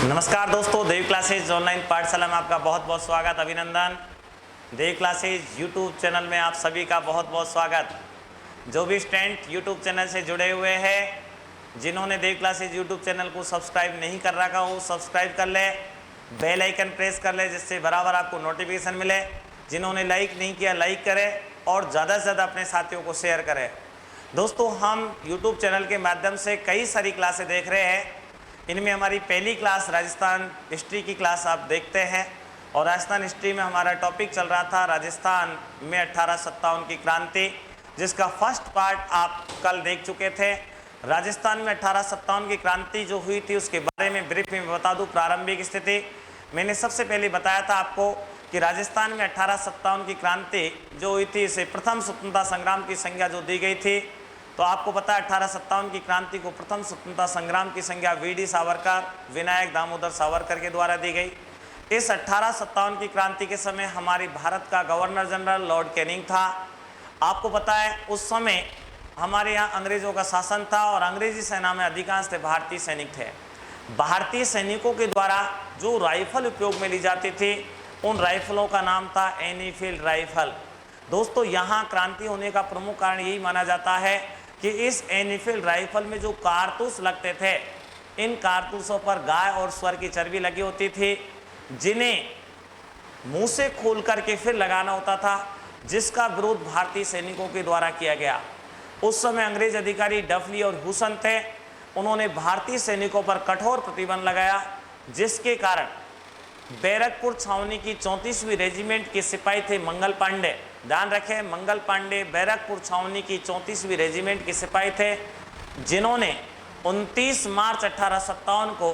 नमस्कार दोस्तों, देव classes online पाठशाला में आपका बहुत बहुत स्वागत, अभिनंदन। देव क्लासेज यूट्यूब चैनल में आप सभी का बहुत बहुत स्वागत। जो भी स्टूडेंट यूट्यूब चैनल से जुड़े हुए हैं, जिन्होंने देव क्लासेज यूट्यूब चैनल को सब्सक्राइब नहीं कर रखा हो, सब्सक्राइब कर ले, बेल आइकन प्रेस कर ले, जिससे बराबर आपको नोटिफिकेशन मिले। जिन्होंने लाइक नहीं किया, लाइक करें और ज़्यादा से ज़्यादा अपने साथियों को शेयर करें। दोस्तों, हम यूट्यूब चैनल के माध्यम से कई सारी क्लासें देख रहे हैं। इनमें हमारी पहली क्लास राजस्थान हिस्ट्री की क्लास आप देखते हैं, और राजस्थान हिस्ट्री में हमारा टॉपिक चल रहा था राजस्थान में 1857 की क्रांति, जिसका फर्स्ट पार्ट आप कल देख चुके थे। राजस्थान में 1857 की क्रांति जो हुई थी उसके बारे में ब्रीफ में बता दूं। प्रारंभिक स्थिति मैंने सबसे पहले बताया था आपको कि राजस्थान में 1857 की क्रांति जो हुई थी, इसे प्रथम स्वतंत्रता संग्राम की संज्ञा जो दी गई थी। तो आपको पता है 1857 की क्रांति को प्रथम स्वतंत्रता संग्राम की संज्ञा वीडी सावरकर, विनायक दामोदर सावरकर के द्वारा दी गई। इस 1857 की क्रांति के समय हमारी भारत का गवर्नर जनरल लॉर्ड कैनिंग था। आपको पता है उस समय हमारे यहाँ अंग्रेजों का शासन था और अंग्रेजी सेना में अधिकांश थे भारतीय सैनिक थे। भारतीय सैनिकों के द्वारा जो राइफल उपयोग में ली जाती थी, उन राइफलों का नाम था एनीफील्ड राइफल। दोस्तों, यहाँ क्रांति होने का प्रमुख कारण यही माना जाता है कि इस एनीफील्ड राइफल में जो कारतूस लगते थे, इन कारतूसों पर गाय और सुअर की चर्बी लगी होती थी, जिन्हें मुंह से खोल करके फिर लगाना होता था, जिसका विरोध भारतीय सैनिकों के द्वारा किया गया। उस समय अंग्रेज अधिकारी डफली और ह्यूसन थे। उन्होंने भारतीय सैनिकों पर कठोर प्रतिबंध लगाया, जिसके कारण बैरकपुर छावनी की 34वीं रेजिमेंट के सिपाही थे मंगल पांडे। ध्यान रखें, मंगल पांडे बैरकपुर छावनी की 34वीं रेजिमेंट के सिपाही थे, जिन्होंने 29 मार्च 1857 को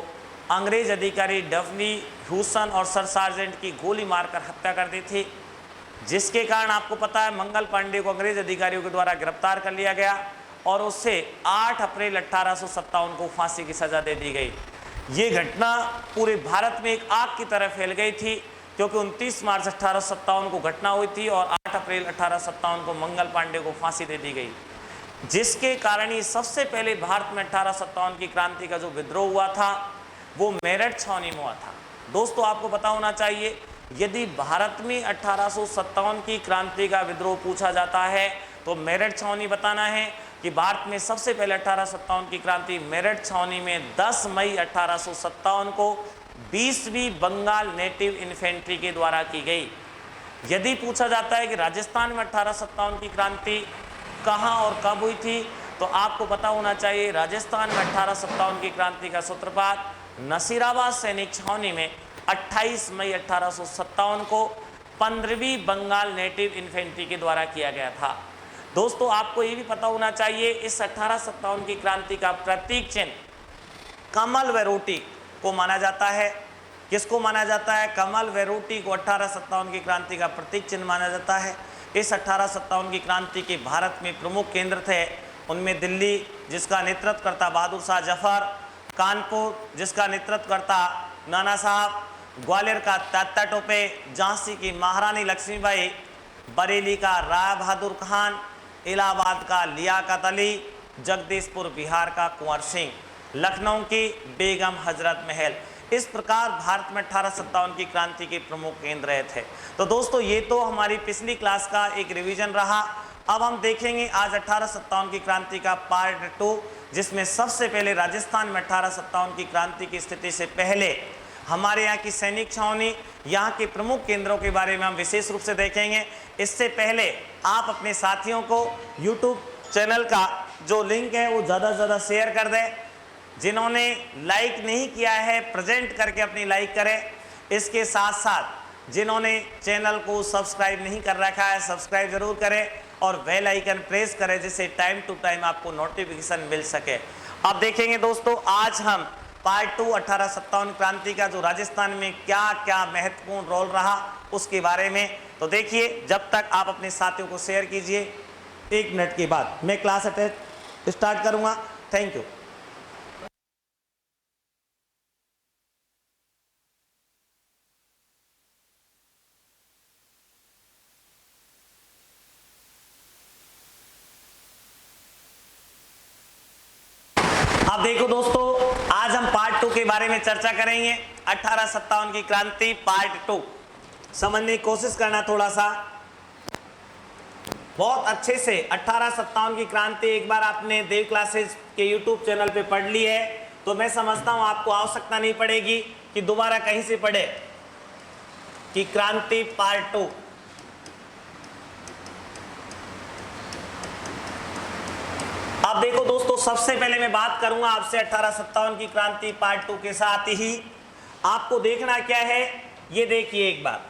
अंग्रेज अधिकारी डफली, ह्यूसन और सर सार्जेंट की गोली मारकर हत्या कर दी थी, जिसके कारण आपको पता है मंगल पांडे को अंग्रेज अधिकारियों के द्वारा गिरफ्तार कर लिया गया और उससे 8 अप्रैल 1857 को फांसी की सजा दे दी गई। ये घटना पूरे भारत में एक आग की तरह फैल गई थी, क्योंकि 29 मार्च 1857 को घटना हुई थी और 8 अप्रैल 1857 को मंगल पांडे को फांसी दे दी गई, जिसके कारण ही सबसे पहले भारत में 1857 की क्रांति का जो विद्रोह हुआ था वो मेरठ छावनी में हुआ था। दोस्तों, आपको पता होना चाहिए, यदि भारत में 1857 की क्रांति का विद्रोह पूछा जाता है तो मेरठ छावनी बताना है कि भारत में सबसे पहले 1857 की क्रांति मेरठ छावनी में 10 मई 1857 को 20वीं बंगाल नेटिव इन्फेंट्री के द्वारा की गई। यदि पूछा जाता है कि राजस्थान में 1857 की क्रांति कहां और कब हुई थी, तो आपको पता होना चाहिए राजस्थान में 1857 की क्रांति का सूत्रपात नसीराबाद सैनिक छावनी में 28 मई 1857 को 15वीं बंगाल नेटिव इन्फेंट्री के द्वारा किया गया था। दोस्तों, आपको ये भी पता होना चाहिए इस 1857 की क्रांति का प्रतीक चिन्ह कमल व रोटी को माना जाता है। किसको माना जाता है? कमल व रोटी को 1857 की क्रांति का प्रतीक चिन्ह माना जाता है। इस 1857 की क्रांति के भारत में प्रमुख केंद्र थे, उनमें दिल्ली जिसका नेतृत्व करता बहादुर शाह जफर, कानपुर जिसका नेतृत्व करता नाना साहब, ग्वालियर का तात्या टोपे, झांसी की महारानी लक्ष्मीबाई, बरेली का राय बहादुर खान, इलाहाबाद का लियाकत अली, जगदीशपुर बिहार का कुंवर सिंह, लखनऊ की बेगम हजरत महल। इस प्रकार भारत में 1857 की क्रांति के प्रमुख केंद्र रहे थे। तो दोस्तों, ये तो हमारी पिछली क्लास का एक रिवीजन रहा। अब हम देखेंगे आज 1857 की क्रांति का पार्ट 2, जिसमें सबसे पहले राजस्थान में 1857 की क्रांति की स्थिति से पहले हमारे यहाँ की सैनिक छावनी, यहाँ के प्रमुख केंद्रों के बारे में हम विशेष रूप से देखेंगे। इससे पहले आप अपने साथियों को यूट्यूब चैनल का जो लिंक है वो ज़्यादा से ज़्यादा शेयर कर दें। जिन्होंने लाइक नहीं किया है, प्रेजेंट करके अपनी लाइक करें। इसके साथ साथ जिन्होंने चैनल को सब्सक्राइब नहीं कर रखा है, सब्सक्राइब जरूर करें और बेल आइकन प्रेस करें, जिससे टाइम टू टाइम आपको नोटिफिकेशन मिल सके। अब देखेंगे दोस्तों, आज हम पार्ट 2 1857 क्रांति का जो राजस्थान में क्या क्या महत्वपूर्ण रोल रहा उसके बारे में। तो देखिए, जब तक आप अपने साथियों को शेयर कीजिए, 1 मिनट के बाद मैं क्लास अटैच स्टार्ट करूंगा। Thank you. अब देखो दोस्तों, आज हम पार्ट पार्ट 2 के बारे में चर्चा करेंगे। 1857 की क्रांति पार्ट 2 समझने की कोशिश करना थोड़ा सा बहुत अच्छे से। 1857 की क्रांति एक बार आपने देव क्लासेज के यूट्यूब चैनल पे पढ़ ली है तो मैं समझता हूं आपको आवश्यकता नहीं पड़ेगी कि दोबारा कहीं से पढ़े कि क्रांति पार्ट 2। अब देखो दोस्तों, सबसे पहले मैं बात करूंगा आपसे 1857 की क्रांति पार्ट 2 के साथ ही आपको देखना क्या है ये देखिए एक बार।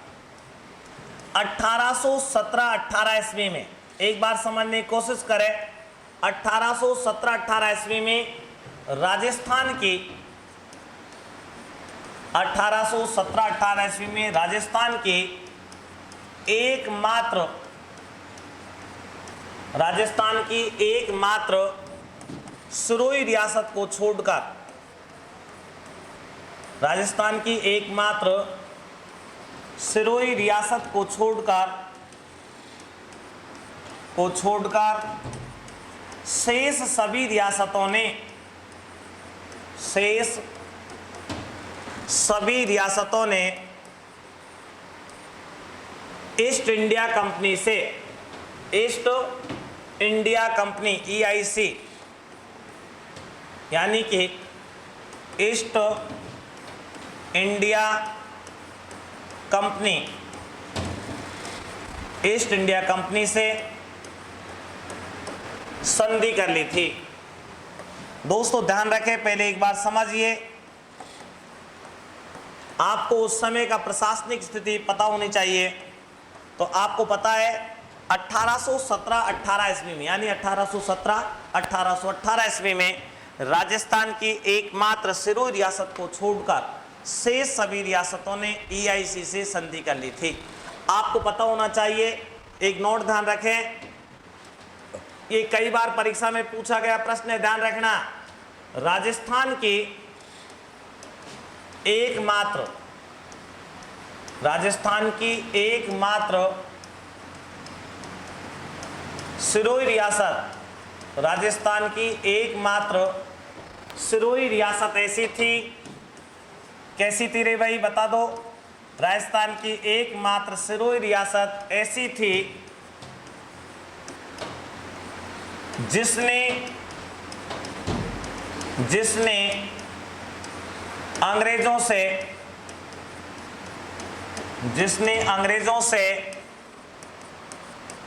1817-18 ईस्वी में एक बार समझने की कोशिश करें। 1817-18 ईस्वी में राजस्थान की 1817-18 ईस्वी में राजस्थान की एकमात्र सिरोही रियासत को छोड़कर राजस्थान की एकमात्र सिरोही रियासत को छोड़कर शेष सभी रियासतों ने ईस्ट इंडिया कंपनी EIC यानी कि ईस्ट इंडिया कंपनी से संधि कर ली थी। दोस्तों ध्यान रखें, पहले एक बार समझिए, आपको उस समय का प्रशासनिक स्थिति पता होनी चाहिए। तो आपको पता है 1817-18 ईस्वी में यानी 1817-1818 ईस्वी में राजस्थान की एकमात्र सिरोही रियासत को छोड़कर शेष सभी रियासतों ने EIC से संधि कर ली थी। आपको पता होना चाहिए, एक नोट ध्यान रखें, ये कई बार परीक्षा में पूछा गया प्रश्न है, ध्यान रखना। राजस्थान की एकमात्र सिरोही रियासत ऐसी थी, कैसी थी रे भाई बता दो। राजस्थान की एकमात्र सिरोही रियासत ऐसी थी जिसने अंग्रेजों से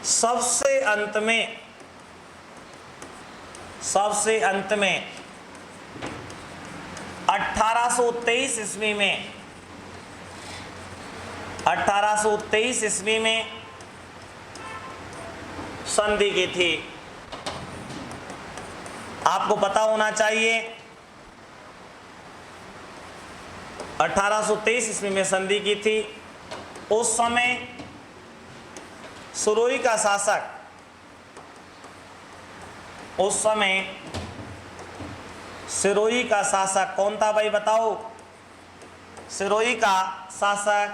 सबसे अंत में 1823 ईस्वी में संधि की थी। आपको पता होना चाहिए 1823 ईस्वी में संधि की थी। उस समय सिरोही का शासक कौन था भाई बताओ। सिरोही का शासक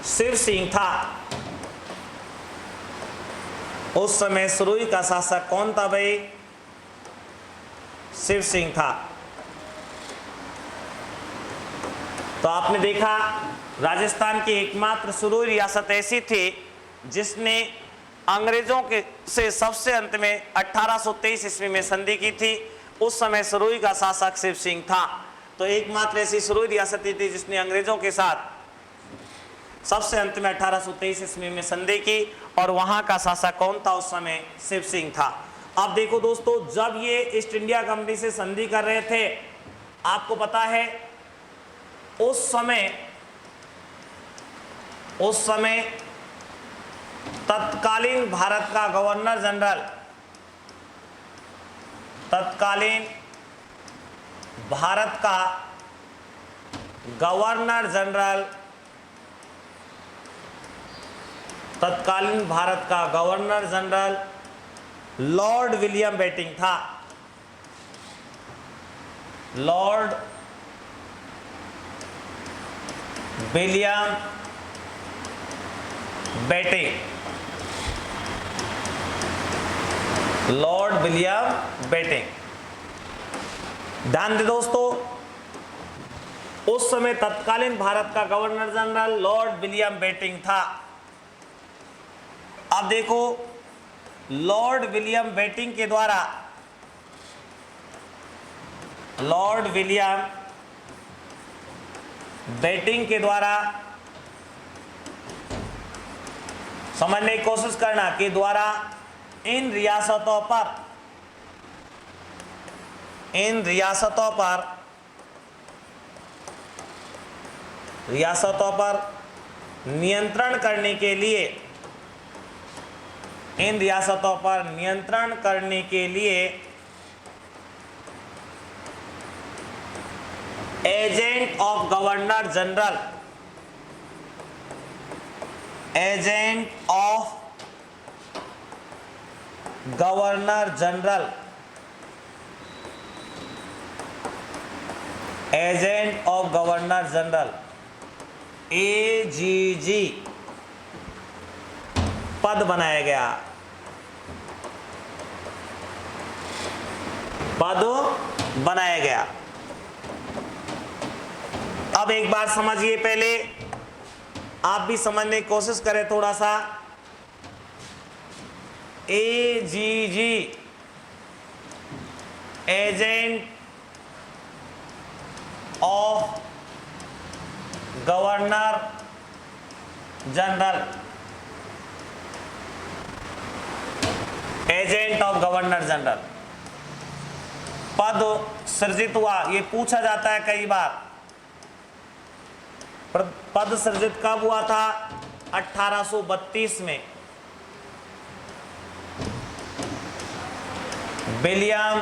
शिव सिंह था। उस समय सिरोही का शासक कौन था भाई? शिव सिंह था। तो आपने देखा राजस्थान की एकमात्र सिरोही रियासत ऐसी थी जिसने अंग्रेजों के से सबसे अंत में 1823 ईस्वी में संधि की थी। उस समय सिरोही का शासक शिव सिंह था। तो एकमात्र ऐसी सिरोही रियासत थी जिसने अंग्रेजों के साथ सबसे अंत में 1823 ईस्वी में संधि की और वहां का शासक कौन था उस समय? शिव सिंह था। अब देखो दोस्तों, जब ये ईस्ट इंडिया कंपनी से संधि कर रहे थे, आपको पता है उस समय तत्कालीन भारत का governor general Lord William Bentinck था। Lord William Bentinck Lord William Bentinck. ध्यान दे दोस्तों, उस समय तत्कालीन भारत का governor general Lord William Bentinck था। अब देखो, लॉर्ड विलियम बेटिंग के द्वारा, लॉर्ड विलियम बेटिंग के द्वारा समझने की कोशिश करना कि द्वारा इन रियासतों पर नियंत्रण करने के लिए, इन रियासतों पर नियंत्रण करने के लिए agent of governor general, agent of governor general, agent of governor general AGG पद बनाया गया, पद बनाया गया। अब एक बात समझिए, पहले आप भी समझने की कोशिश करें थोड़ा सा। AGG agent of governor general, agent of governor general पद सृजित हुआ। ये पूछा जाता है कई बार, पद सृजित कब हुआ था? 1832 में विलियम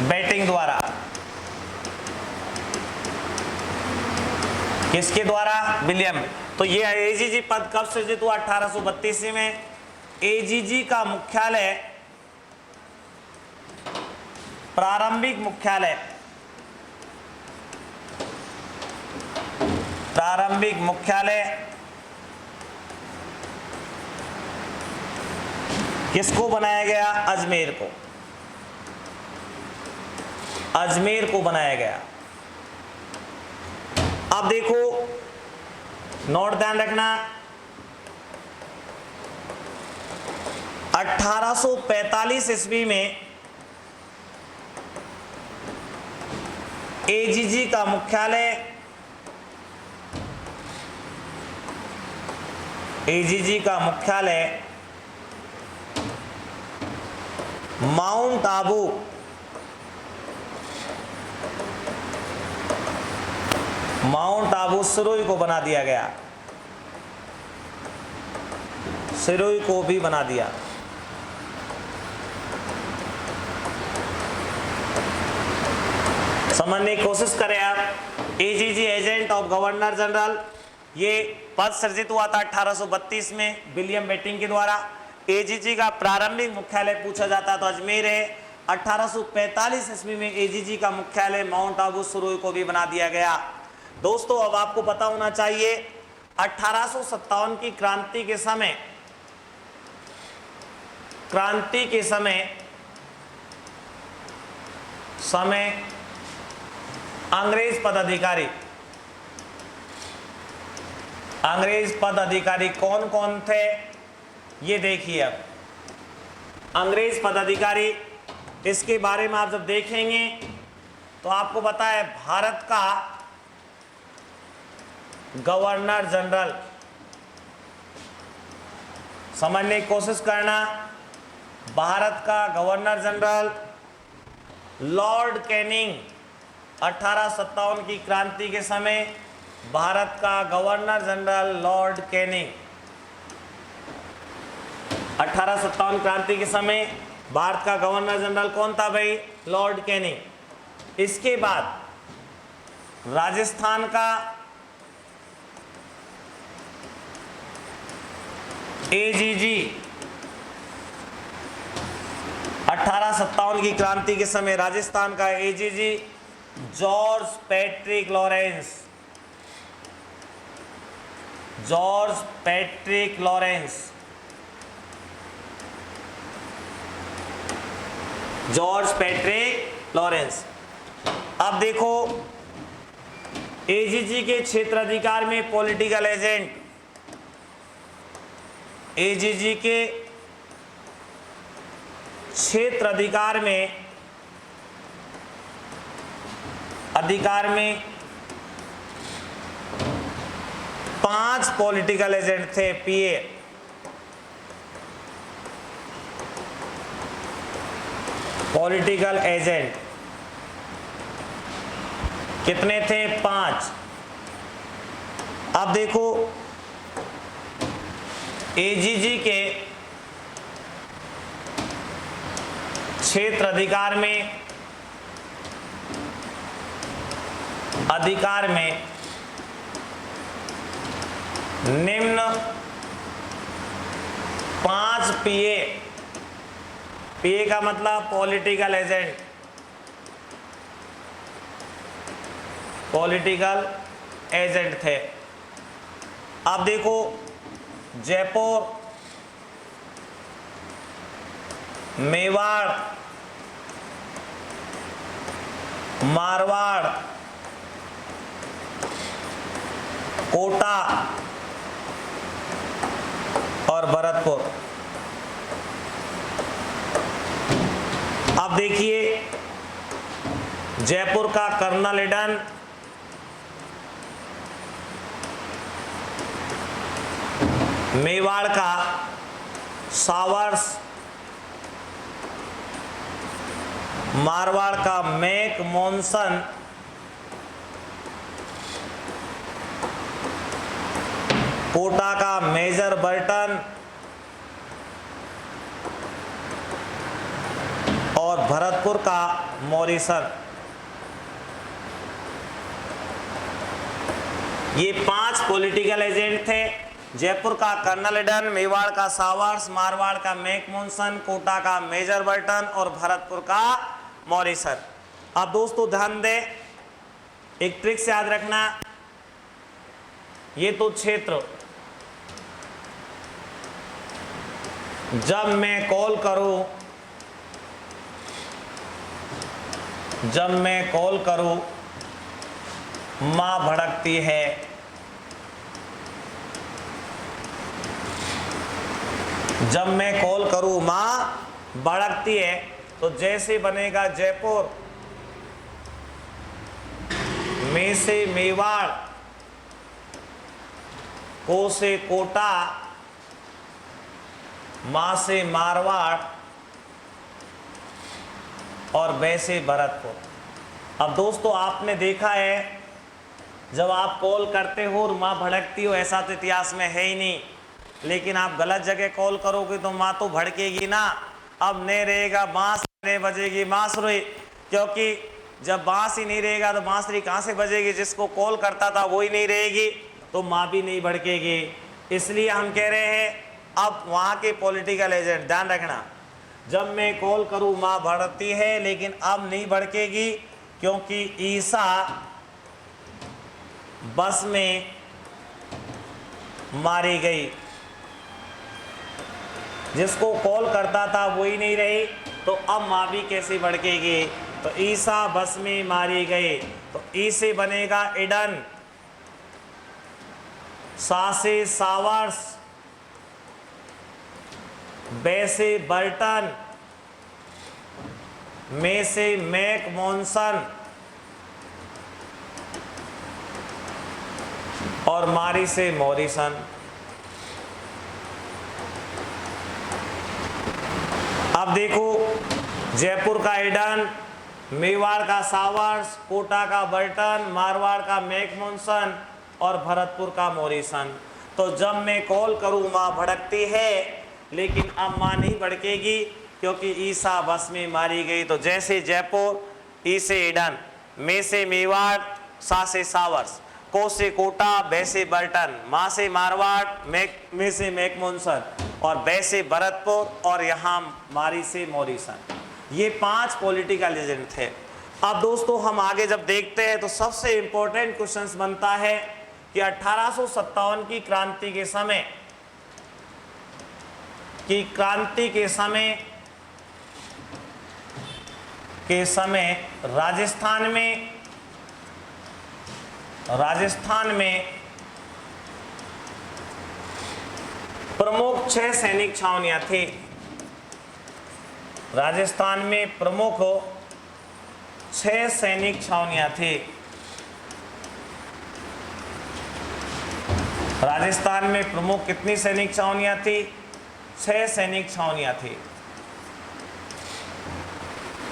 बेटिंग द्वारा। किसके द्वारा? विलियम। तो ये एजीजी पद कब सृजित हुआ? 1832 में। एजीजी का मुख्यालय, प्रारंभिक मुख्यालय, प्रारंभिक मुख्यालय किसको बनाया गया? अजमेर को, अजमेर को बनाया गया। अब देखो, नोट ध्यान रखना, 1845 ईस्वी में एजीजी का मुख्यालय, एजीजी का मुख्यालय माउंट आबू, माउंट आबू सिरोही को बना दिया गया, सिरोही को भी बना दिया। समझने की कोशिश करें आप। AGG agent of governor general, ये पद सृजित हुआ था 1832 में विलियम बेटिंग के द्वारा। एजीजी का प्रारंभिक मुख्यालय पूछा जाता तो अजमेर है। 1845 ईस्वी में एजीजी का मुख्यालय माउंट आबू सिरोही को भी बना दिया गया। दोस्तों, अब आपको पता होना चाहिए 1857 की क्रांति के समय, क्रांति के समय अंग्रेज पदाधिकारी, अंग्रेज पदाधिकारी कौन कौन थे ये देखिए। अब अंग्रेज पदाधिकारी, इसके बारे में आप जब देखेंगे तो आपको पता है भारत का गवर्नर जनरल, समझने की कोशिश करना, भारत का गवर्नर जनरल लॉर्ड कैनिंग, 1857 की क्रांति के समय भारत का गवर्नर जनरल लॉर्ड कैनिंग, 1857 क्रांति के समय भारत का गवर्नर जनरल कौन था भाई? Lord Canning. इसके बाद राजस्थान का एजीजी, 1857 की क्रांति के समय राजस्थान का AGG George Patrick Lawrence, George Patrick Lawrence George Patrick Lawrence. अब देखो एजीजी के क्षेत्राधिकार में पॉलिटिकल एजेंट, एजीजी के क्षेत्राधिकार में 5 पॉलिटिकल एजेंट थे। पीए, पॉलिटिकल एजेंट कितने थे? 5। अब देखो एजीजी के क्षेत्र अधिकार में निम्न 5 पीए, पीए का मतलब पॉलिटिकल एजेंट, पॉलिटिकल एजेंट थे। अब देखो जयपुर, मेवाड़, मारवाड़, कोटा और भरतपुर। अब देखिए जयपुर का कर्नल ईडन, मेवाड़ का सावर्स, मारवाड़ का मैक मॉनसन, कोटा का मेजर बर्टन और भरतपुर का मॉरिसन। ये 5 पॉलिटिकल एजेंट थे। जयपुर का कर्नल ईडन, मेवाड़ का सावर्स, मारवाड़ का मैक मॉनसन, कोटा का मेजर बर्टन और भरतपुर का मॉरिसन। अब दोस्तों ध्यान दें, एक ट्रिक से याद रखना, ये तो क्षेत्र, जब मैं कॉल करूं मां भड़कती है। जब मैं कॉल करूं मां भड़कती है, तो जैसे बनेगा जयपुर, में से मेवाड़, को से कोटा, मां से मारवाड़ और बै से भरतपुर। अब दोस्तों आपने देखा है जब आप कॉल करते हो और मां भड़कती हो, ऐसा तो इतिहास में है ही नहीं, लेकिन आप गलत जगह कॉल करोगे तो मां तो भड़केगी ना। अब नहीं रहेगा बांस, नहीं बजेगी बांसुरी, क्योंकि जब बांस ही नहीं रहेगा तो बांसुरी कहाँ से बजेगी? जिसको कॉल करता था वो ही नहीं रहेगी तो मां भी नहीं भड़केगी। इसलिए हम कह रहे हैं अब वहाँ के पॉलिटिकल एजेंट ध्यान रखना, जब मैं कॉल करूँ माँ भड़कती है, लेकिन अब नहीं भड़केगी क्योंकि ईसा बस में मारी गई। जिसको कॉल करता था वो ही नहीं रही तो अब माँ भी कैसे भड़केगी? तो ईसा बस में मारी गई, तो ई से बनेगा ईडन, सा से सावर्स, बै से बर्टन, में से मैक मॉनसन और मारी से मॉरिसन। अब देखो जयपुर का ईडन, मेवाड़ का सावर्स, कोटा का बर्टन, मारवाड़ का मैक मॉनसन और भरतपुर का मॉरिसन। तो जब मैं कॉल करूं मां भड़कती है, लेकिन अब मां नहीं भड़केगी क्योंकि ईसा बस में मारी गई। तो जैसे जयपुर, ई से ईडन, में से मेवाड़, सा से सावर्स, को से कोटा, बै से बर्टन, मां से मारवाड़, में से मैक मॉनसन और बै से भरतपुर और यहाँ मारी से मॉरिसन। ये 5 पॉलिटिकल एजेंट थे। अब दोस्तों हम आगे जब देखते हैं तो सबसे इंपॉर्टेंट क्वेश्चंस बनता है कि 1857 की क्रांति के समय के समय राजस्थान में प्रमुख 6 सैनिक छावनियां थी। राजस्थान में प्रमुख 6 सैनिक छावनियां थी। राजस्थान में प्रमुख कितनी सैनिक छावनियां थी? 6 सैनिक छावनियां थी।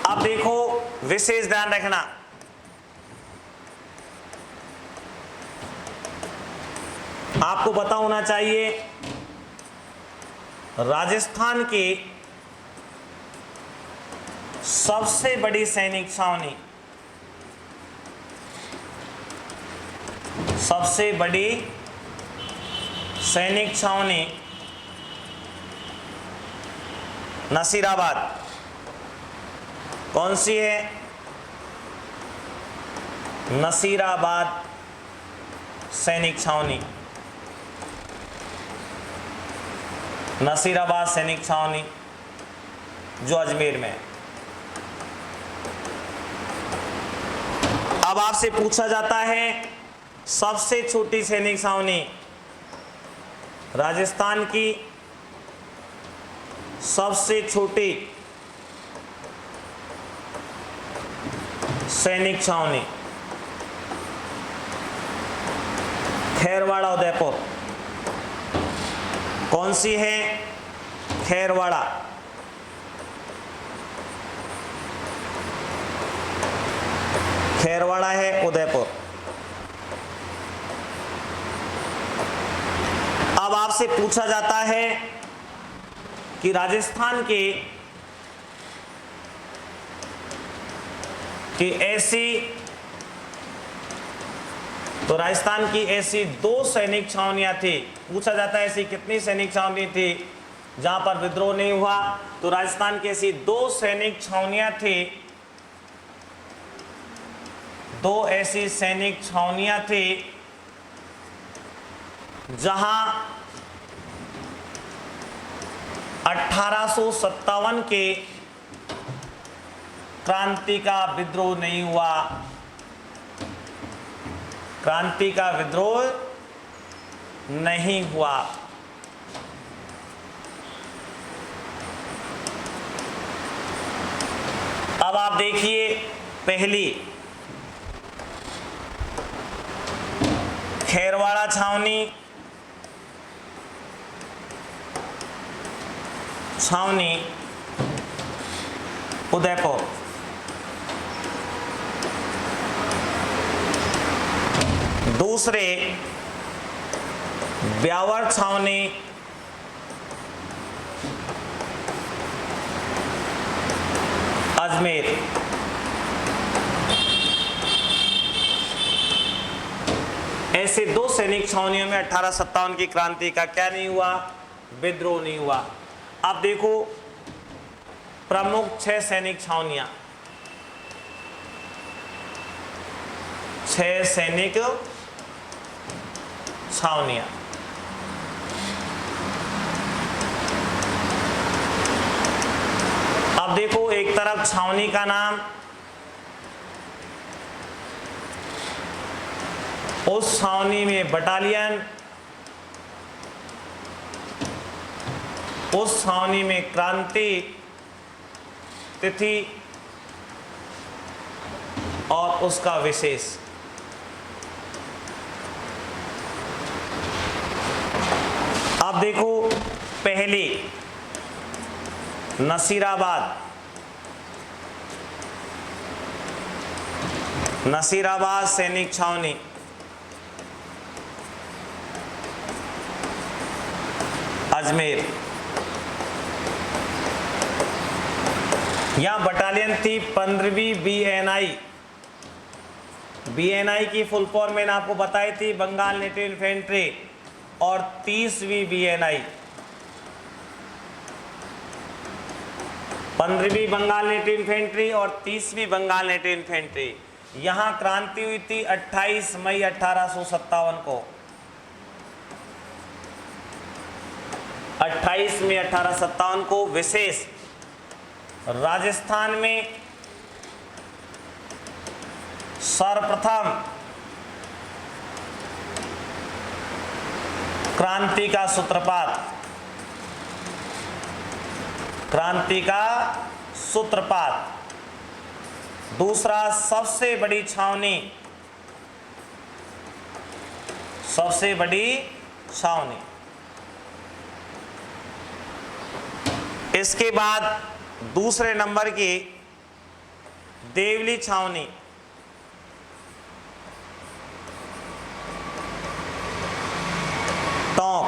अब देखो, विशेष ध्यान रखना, आपको पता होना चाहिए राजस्थान की सबसे बड़ी सैनिक छावनी, सबसे बड़ी सैनिक छावनी नसीराबाद। कौन सी है? नसीराबाद सैनिक छावनी। नसीराबाद सैनिक छावनी जो अजमेर में है। अब आपसे पूछा जाता है सबसे छोटी सैनिक छावनी, राजस्थान की सबसे छोटी सैनिक छावनी खैरवाड़ा उदयपुर। कौन सी है? खैरवाड़ा। खैरवाड़ा है उदयपुर। अब आपसे पूछा जाता है कि राजस्थान की राजस्थान की ऐसी 2 सैनिक छावनियां थी। पूछा जाता है ऐसी कितनी सैनिक छावनी थी जहां पर विद्रोह नहीं हुआ? तो राजस्थान की ऐसी 2 सैनिक छावनियां थी, 2 ऐसी सैनिक छावनियां थी जहां 1857 के क्रांति का विद्रोह नहीं हुआ। क्रांति का विद्रोह नहीं हुआ। अब आप देखिए, पहली खैरवाड़ा छावनी उदयपुर। दूसरे ब्यावर छावनी अजमेर। ऐसे 2 सैनिक छावनियों में 1857 की क्रांति का क्या नहीं हुआ? विद्रोह नहीं हुआ। अब देखो, प्रमुख 6 सैनिक छावनियां, 6 सैनिक छावनियां। अब देखो, एक तरफ छावनी का नाम, उस छावनी में बटालियन, उस छावनी में क्रांति तिथि और उसका विशेष। अब देखो, पहली नसीराबाद सैनिक छावनी अजमेर। यहां बटालियन थी 15वीं BNI। BNI की फुल फॉर्म मैंने आपको बताई थी, बंगाल नेटिव इन्फेंट्री, और 30वीं BNI, 15वीं बंगाल नेटिव इन्फेंट्री और 30वीं बंगाल नेटिव इन्फेंट्री। यहां क्रांति हुई थी 28 मई 1857 को। 28 मई 1857 को विशेष राजस्थान में सर्वप्रथम क्रांति का सूत्रपात, क्रांति का सूत्रपात। दूसरा, सबसे बड़ी छावनी, सबसे बड़ी छावनी। इसके बाद दूसरे नंबर की देवली छावनी, टोंक।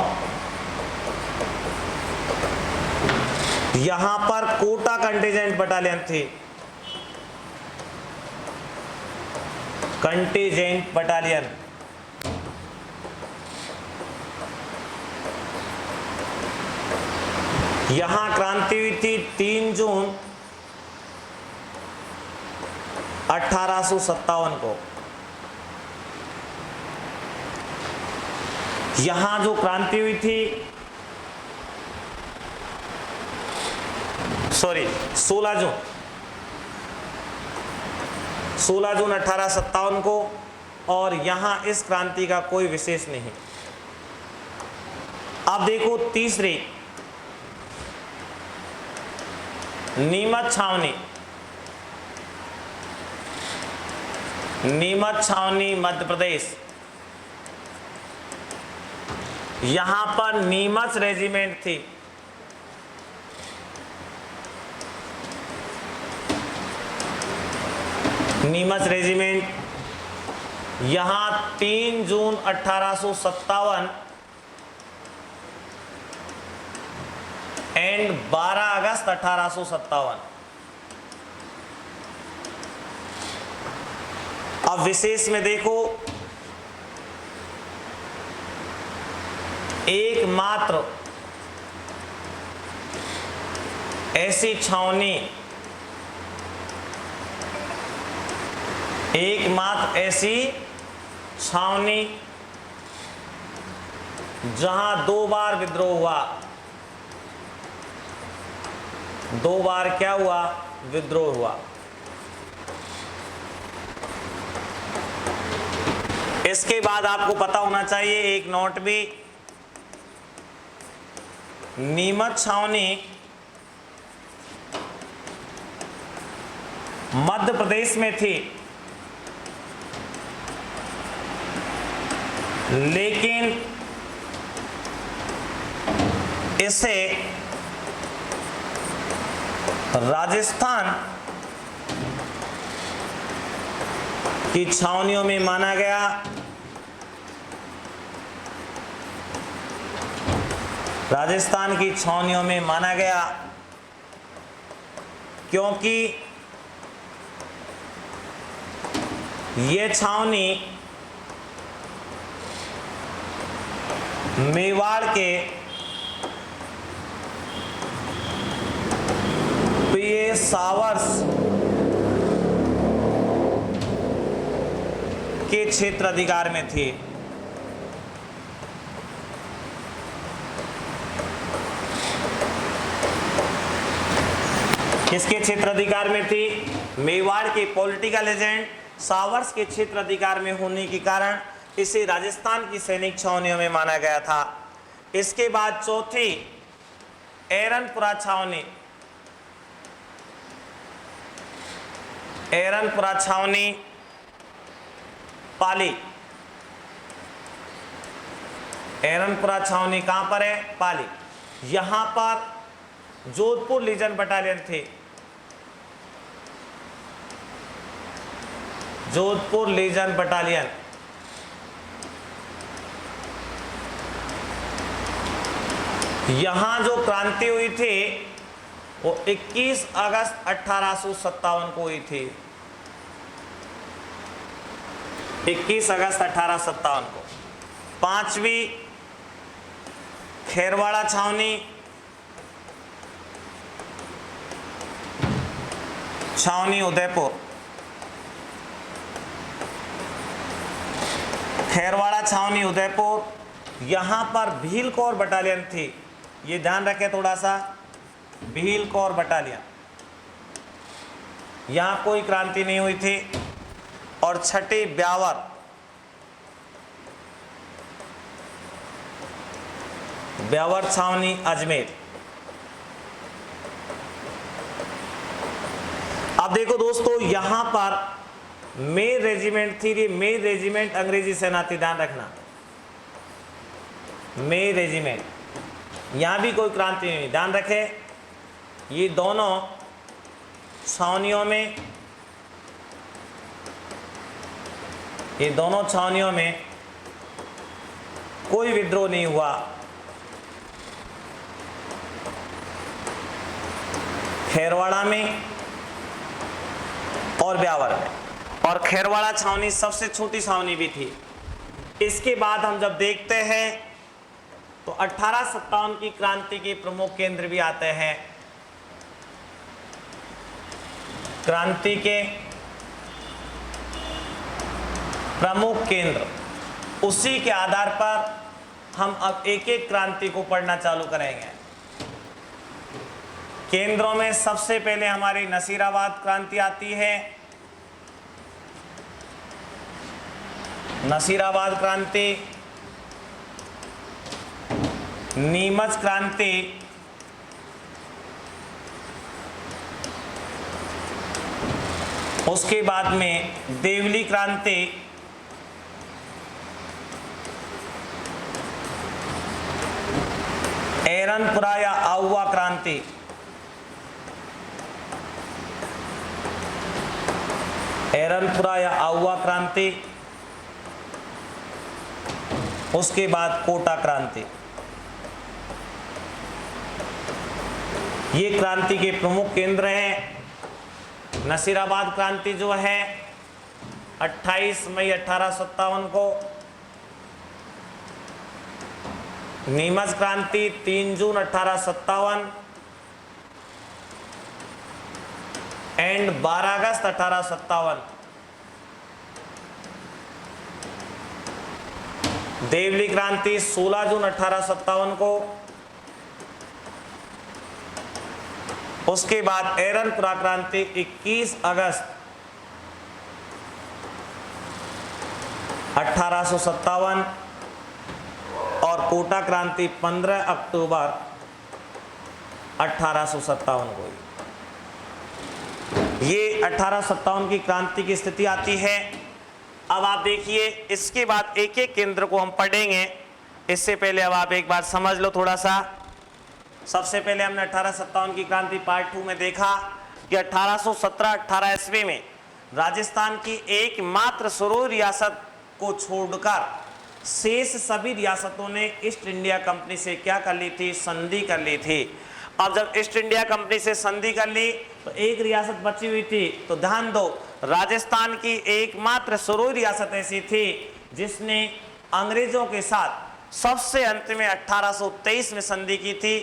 यहां पर कोटा कंटीजेंट बटालियन थी, कंटीजेंट बटालियन। यहां क्रांति हुई थी 3 जून 1857 को। यहां जो क्रांति हुई थी, 16 जून 1857 को। और यहां इस क्रांति का कोई विशेष नहीं। अब देखो तीसरी, नीमच छावनी, नीमच छावनी मध्य प्रदेश। यहां पर नीमच रेजिमेंट थी। नीमच रेजिमेंट यहां 3 जून 1857 एंड 12 अगस्त 1857। अब विशेष में देखो, एकमात्र ऐसी छावनी, एकमात्र ऐसी छावनी जहां 2 बार विद्रोह हुआ। 2 बार क्या हुआ? विद्रोह हुआ। इसके बाद आपको पता होना चाहिए एक नोट भी, नीमच छावनी मध्य प्रदेश में थी, लेकिन इसे राजस्थान की छावनियों में माना गया। राजस्थान की छावनियों में माना गया क्योंकि ये छावनी मेवाड़ के पीए सावर्स के क्षेत्र अधिकार में थी। किसके क्षेत्र अधिकार में थी? मेवाड़ के पॉलिटिकल एजेंट सावर्स के क्षेत्र अधिकार में होने के कारण इसे राजस्थान की सैनिक छावनियों में माना गया था। इसके बाद चौथी, एरनपुरा छावनी। एरनपुरा छावनी पाली। एरनपुरा छावनी कहां पर है? पाली। यहां पर जोधपुर लीजन बटालियन थे। Jodhpur legion battalion. यहां जो क्रांति हुई थी वो 21 अगस्त 1857 को हुई थी। 21 अगस्त 1857 को। पांचवी, खेरवाड़ा छावनी। छावनी उदयपुर। खेरवाड़ा छावनी उदयपुर। यहां पर भील कोर बटालियन थी, ये ध्यान रखें थोड़ा सा, भील कोर बटालियन। यहां कोई क्रांति नहीं हुई थी। और छठी ब्यावर। ब्यावर छावनी अजमेर। अब देखो दोस्तों, यहां पर मेल रेजिमेंट थी, मेल रेजिमेंट अंग्रेजी सेना थी, ध्यान रखना, मेल रेजिमेंट। यहां भी कोई क्रांति नहीं, ध्यान रखें, ये दोनों छावनियों में, ये दोनों छावनियों में कोई विद्रोह नहीं हुआ। खेरवाड़ा में और ब्यावर में, और खेरवाड़ा छावनी सबसे छोटी छावनी भी थी। इसके बाद हम जब देखते हैं तो 1857 की क्रांति के प्रमुख केंद्र भी आते हैं। क्रांति के प्रमुख केंद्र, उसी के आधार पर हम अब एक एक क्रांति को पढ़ना चालू करेंगे। केंद्रों में सबसे पहले हमारी नसीराबाद क्रांति आती है। नसीराबाद क्रांति, नीमच क्रांति, उसके बाद में देवली क्रांति, एरनपुरा या आउवा क्रांति, एरनपुरा या आउवा क्रांति, उसके बाद कोटा क्रांति। ये क्रांति के प्रमुख केंद्र हैं। नसीराबाद क्रांति जो है 28 मई 1857 को, नीमच क्रांति 3 जून 1857 एंड 12 अगस्त 1857। देवली क्रांति 16 जून 1857 को, उसके बाद एरनपुरा क्रांति 21 अगस्त 1857 और कोटा क्रांति 15 अक्टूबर 1857 को। ये 1857 की क्रांति की स्थिति आती है। अब आप देखिए, इसके बाद एक एक केंद्र को हम पढ़ेंगे। इससे पहले अब आप एक बार समझ लो थोड़ा सा। सबसे पहले हमने 1857 की क्रांति पार्ट 2 में देखा कि 1817-18 ईस्वी में राजस्थान की एकमात्र सुरोई रियासत को छोड़कर शेष सभी रियासतों ने ईस्ट इंडिया कंपनी से क्या कर ली थी? संधि कर ली थी। अब जब ईस्ट इंडिया कंपनी से संधि कर ली तो एक रियासत बची हुई थी, तो ध्यान दो, राजस्थान की एकमात्र सुरोई रियासत ऐसी थी जिसने अंग्रेजों के साथ सबसे अंत में 1823 में संधि की थी।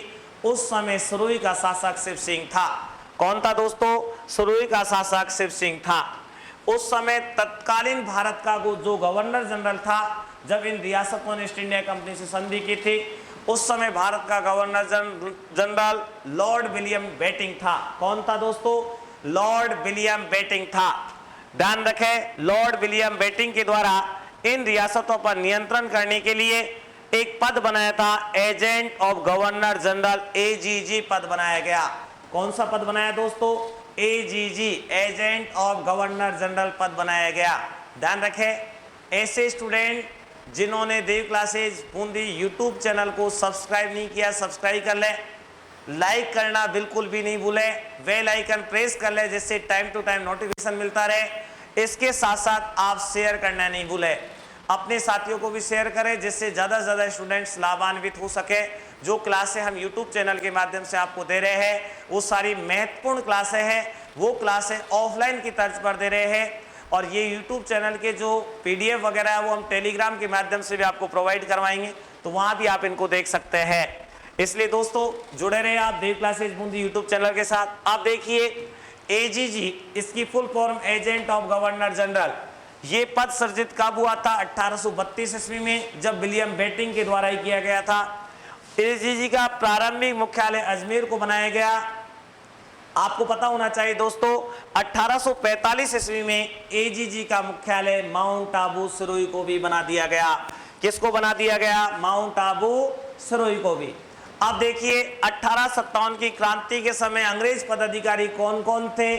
उस समय सुरोई का शासक शिव सिंह था। कौन था दोस्तों? सुरोई का शासक शिव सिंह था। उस समय तत्कालीन भारत का जो गवर्नर जनरल था, जब इन रियासतों ने ईस्ट इंडिया कंपनी से संधि की थी, उस समय भारत का governor general Lord William Bentinck था। कौन था दोस्तों? लॉर्ड विलियम बेटिंग था। ध्यान रखें, लॉर्ड विलियम बेटिंग के द्वारा इन रियासतों पर नियंत्रण करने के लिए एक पद बनाया था, agent of governor general, AGG पद बनाया गया। कौन सा पद बनाया दोस्तों? AGG, agent of governor general पद बनाया गया। ध्यान रखें, ऐसे स्टूडेंट जिन्होंने देव क्लासेज बूंदी यूट्यूब चैनल को सब्सक्राइब नहीं किया, सब्सक्राइब कर ले, लाइक करना बिल्कुल भी नहीं भूले, बेल आइकन प्रेस कर ले जिससे टाइम टू टाइम नोटिफिकेशन मिलता रहे। इसके साथ साथ आप शेयर करना नहीं भूले, अपने साथियों को भी शेयर करें जिससे ज़्यादा से ज़्यादा स्टूडेंट्स लाभान्वित हो सके। जो क्लासें हम यूट्यूब चैनल के माध्यम से आपको दे रहे हैं वो सारी महत्वपूर्ण क्लासें हैं, वो क्लासें ऑफलाइन की तर्ज पर दे रहे हैं। और ये यूट्यूब चैनल के जो PDF वगैरह है वो हम टेलीग्राम के माध्यम से भी आपको प्रोवाइड करवाएंगे, तो वहाँ भी आप इनको देख सकते हैं। इसलिए दोस्तों जुड़े रहे आप देव क्लासेज बूंदी यूट्यूब चैनल के साथ। आप देखिए, एजीजी, इसकी full form agent of governor general, ये पद सृजित कब हुआ था? 1832 ईस्वी में, जब विलियम बेटिंग के द्वारा ही किया गया था। एजीजी का प्रारंभिक मुख्यालय अजमेर को बनाया गया। आपको पता होना चाहिए दोस्तों 1845 ईस्वी में एजीजी का मुख्यालय माउंट आबू सिरोही को भी बना दिया गया। किसको बना दिया गया? माउंट आबू सिरोही को भी। अब देखिए 1857 की क्रांति के समय अंग्रेज पदाधिकारी कौन कौन थे?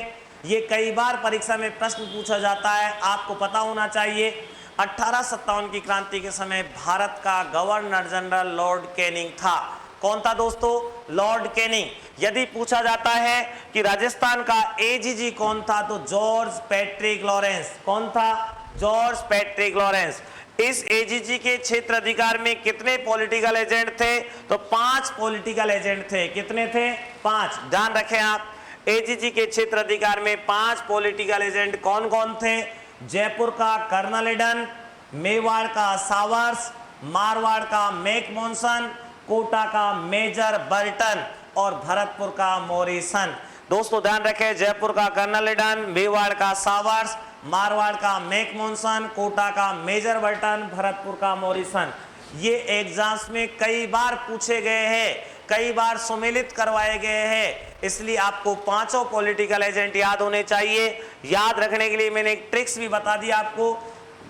ये कई बार परीक्षा में प्रश्न पूछा जाता है, आपको पता होना चाहिए। 1857 की क्रांति के समय भारत का गवर्नर जनरल लॉर्ड कैनिंग था। कौन था दोस्तों? Lord Canning. यदि पूछा जाता है कि राजस्थान का एजीजी कौन था तो जॉर्ज पैट्रिक लॉरेंस। कौन था? George Patrick Lawrence. इस एजीजी के क्षेत्र अधिकार में कितने पॉलिटिकल एजेंट थे? तो 5 पॉलिटिकल एजेंट थे। कितने थे? 5। ध्यान रखें आप, एजीजी के क्षेत्र अधिकार में 5 पॉलिटिकल एजेंट कौन कौन थे? जयपुर का कर्नल एडन, मेवाड़ का सावर्स, मारवाड़ का मैकमोहन, कोटा का मेजर बर्टन और भरतपुर का मॉरिसन। दोस्तों ध्यान रखें, जयपुर का कर्नल एडन, मेवाड़ का सावर्स, मारवाड़ का मैकमोहन, कोटा का मेजर बर्टन, भरतपुर का मॉरिसन। ये एग्जाम्स में कई बार पूछे गए हैं, कई बार सम्मिलित करवाए गए हैं, इसलिए आपको 5 पॉलिटिकल एजेंट याद होने चाहिए। याद रखने के लिए मैंने एक ट्रिक्स भी बता दी आपको।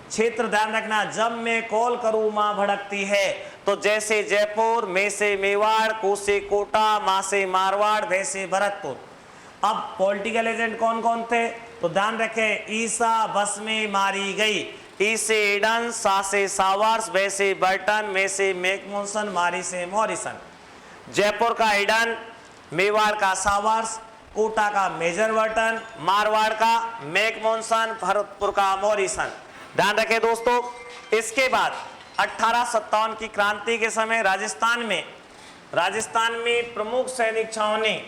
क्षेत्र ध्यान रखना, जब मैं कॉल करूं मां भड़कती है, तो जैसे जयपुर, में से मेवाड़, को से कोटा, मां से मारवाड़, भे से भरतपुर। अब पॉलिटिकल एजेंट कौन कौन थे? तो ध्यान रखें, ईसा बस में मारी गई, ई से एडन, सा से सावर्स, भे से बर्टन, में से मैकमोहन, मारी से मॉरिसन। जयपुर का एडन, मेवाड़ का सावर्स, कोटा का मेजर बर्टन, मारवाड़ का मैकमोहन, भरतपुर का मॉरिसन। ध्यान रखें दोस्तों, इसके बाद 1857 की क्रांति के समय राजस्थान में प्रमुख सैनिक छावनी,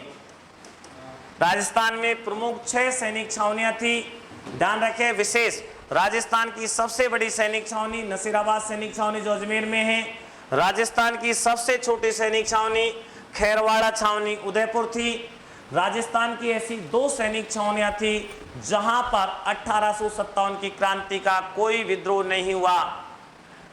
राजस्थान में प्रमुख 6 सैनिक छावनियां थी। ध्यान रखें, विशेष राजस्थान की सबसे बड़ी सैनिक छावनी नसीराबाद सैनिक छावनी जो अजमेर में है। राजस्थान की सबसे छोटी सैनिक छावनी खैरवाड़ा छावनी उदयपुर थी। राजस्थान की ऐसी 2 सैनिक छावनियां थी जहां पर 1857 की क्रांति का कोई विद्रोह नहीं हुआ।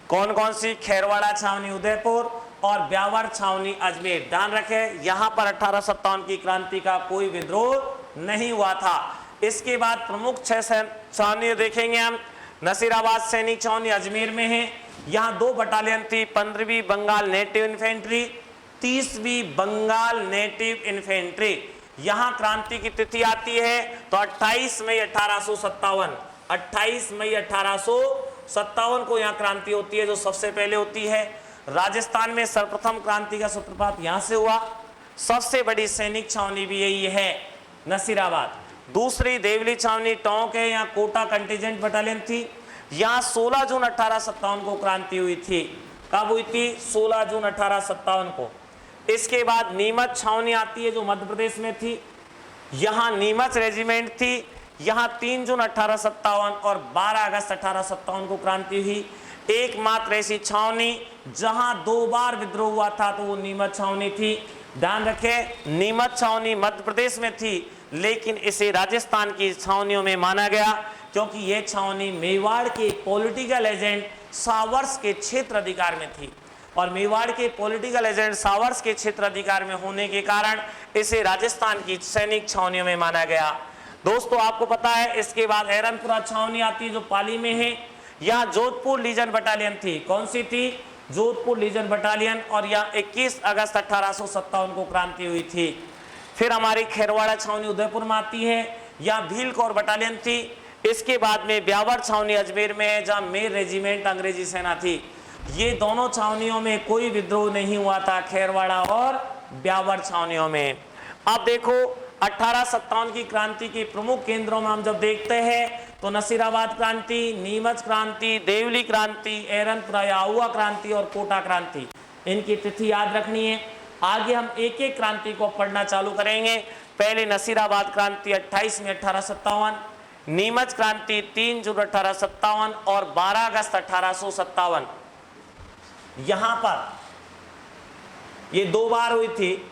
कौन कौन सी? खैरवाड़ा छावनी उदयपुर और ब्यावर छावनी अजमेर। ध्यान रखें, यहां पर 1857 की क्रांति का कोई विद्रोह नहीं हुआ था। इसके बाद प्रमुख 6 छावनी देखेंगे हम। नसीराबाद सैनिक छावनी अजमेर में है, यहाँ 2 बटालियन थी, 15वीं बंगाल नेटिव इन्फेंट्री, 30वीं बंगाल नेटिव इन्फेंट्री। यहाँ क्रांति की तिथि आती है तो 28 मई 1857, 28 मई 1857 को यहाँ क्रांति होती है, जो सबसे पहले होती है। राजस्थान में सर्वप्रथम क्रांति का सूत्रपात यहाँ से हुआ। सबसे बड़ी सैनिक छावनी भी यही है, नसीराबाद। दूसरी देवली छावनी टोंक है, यहाँ कोटा कंटीजेंट बटालियन थी। यहाँ 16 जून 1857 को क्रांति हुई थी। कब हुई थी? 16 जून 1857 को। इसके बाद नीमच छावनी आती है जो मध्य प्रदेश में थी, यहाँ नीमच रेजिमेंट थी। यहाँ 3 जून 1857 और 12 अगस्त 1857 को क्रांति हुई। एकमात्र ऐसी छावनी जहां 2 बार विद्रोह हुआ था तो वो नीमच छावनी थी। ध्यान रखें, नीमच छावनी मध्य प्रदेश में थी, लेकिन इसे राजस्थान की छावनियों में माना गया क्योंकि ये छावनी मेवाड़ के पॉलिटिकल एजेंट सावर्स के क्षेत्र अधिकार में थी, और मेवाड़ के पॉलिटिकल एजेंट सावर्स के क्षेत्र अधिकार में होने के कारण इसे राजस्थान की सैनिक छावनियों में माना गया। दोस्तों आपको पता है, इसके बाद एरनपुरा छावनी आती है जो पाली में है। यहाँ जोधपुर लीजन बटालियन थी। कौन सी थी? जोधपुर लीजन बटालियन, और यहाँ 21 अगस्त 1857 को क्रांति हुई थी। फिर हमारी खैरवाड़ा छावनी उदयपुर में आती है, यहाँ भील कौर बटालियन थी। इसके बाद में ब्यावर छावनी अजमेर में है, जहाँ मेर रेजिमेंट अंग्रेजी सेना थी। ये दोनों छावनियों में कोई विद्रोह नहीं हुआ था, खैरवाड़ा और ब्यावर छावनियों में। अब देखो 1857 की क्रांति के प्रमुख केंद्रों में हम जब देखते हैं तो नसीराबाद क्रांति, नीमच क्रांति, देवली क्रांति, एरनपुरा या आहुआ क्रांति और कोटा क्रांति, इनकी तिथि याद रखनी है। आगे हम एक एक क्रांति को पढ़ना चालू करेंगे। पहले नसीराबाद क्रांति 28 में 1857, नीमच क्रांति 3 जून 1857 और 12 अगस्त 1857। यहां पर ये 2 बार हुई थी।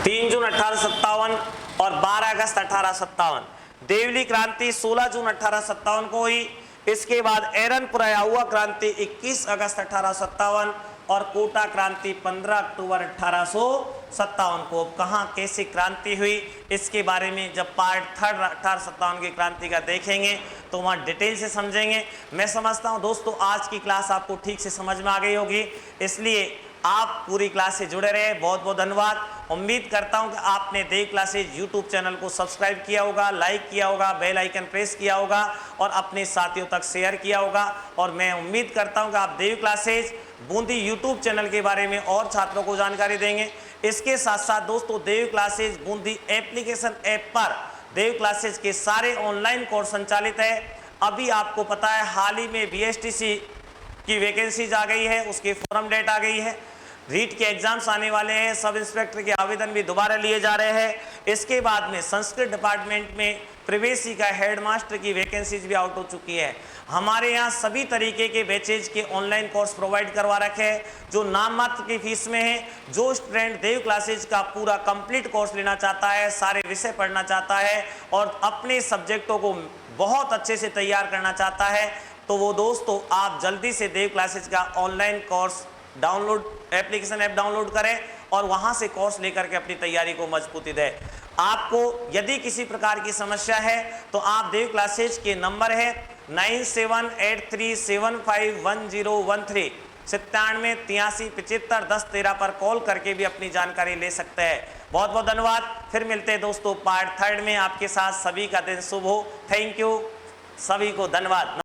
तीन जून 1857 और 12 अगस्त 1857। देवली क्रांति 16 जून 1857 को हुई। इसके बाद एरनपुरा आहुआ क्रांति 21 अगस्त 1857 और कोटा क्रांति 15 अक्टूबर 1857 को। कहाँ कैसी क्रांति हुई इसके बारे में जब पार्ट 3 1857 की क्रांति का देखेंगे तो वहाँ डिटेल से समझेंगे। मैं समझता हूँ दोस्तों आज की क्लास आपको ठीक से समझ में आ गई होगी, इसलिए आप पूरी क्लास से जुड़े रहे। बहुत बहुत धन्यवाद। उम्मीद करता हूं कि आपने देव क्लासेज यूट्यूब चैनल को सब्सक्राइब किया होगा, लाइक किया होगा, बेल आइकन प्रेस किया होगा और अपने साथियों तक शेयर किया होगा। और मैं उम्मीद करता हूं कि आप देव क्लासेज बूंदी यूट्यूब चैनल के बारे में और छात्रों को जानकारी देंगे। इसके साथ साथ दोस्तों देव क्लासेज बूंदी एप्लीकेशन ऐप पर देव क्लासेज के सारे ऑनलाइन कोर्स संचालित है। अभी आपको पता है हाल ही में BSTC की वैकेंसीज आ गई है, उसकी फॉर्म डेट आ गई है, रीट के एग्जाम्स आने वाले हैं, सब इंस्पेक्टर के आवेदन भी दोबारा लिए जा रहे हैं। इसके बाद में संस्कृत डिपार्टमेंट में प्रवेशिका हेडमास्टर की वैकेंसीज भी आउट हो चुकी है। हमारे यहाँ सभी तरीके के बैचेज के ऑनलाइन कोर्स प्रोवाइड करवा रखे हैं जो नाम मात्र की फीस में है। जो स्टूडेंट देव क्लासेज का पूरा कंप्लीट कोर्स लेना चाहता है, सारे विषय पढ़ना चाहता है और अपने सब्जेक्टों को बहुत अच्छे से तैयार करना चाहता है, तो वो दोस्तों आप जल्दी से देव क्लासेज का online course download application app download करें और वहां से कोर्स लेकर के अपनी तैयारी को मजबूती दें। आपको यदि किसी प्रकार की समस्या है तो आप देव क्लासेज के नंबर है 9783751013 9783751013 पर कॉल करके भी अपनी जानकारी ले सकते हैं। बहुत बहुत धन्यवाद। फिर मिलते हैं दोस्तों पार्ट 3 में। आपके साथ सभी का दिन शुभ हो। थैंक यू, सभी को धन्यवाद।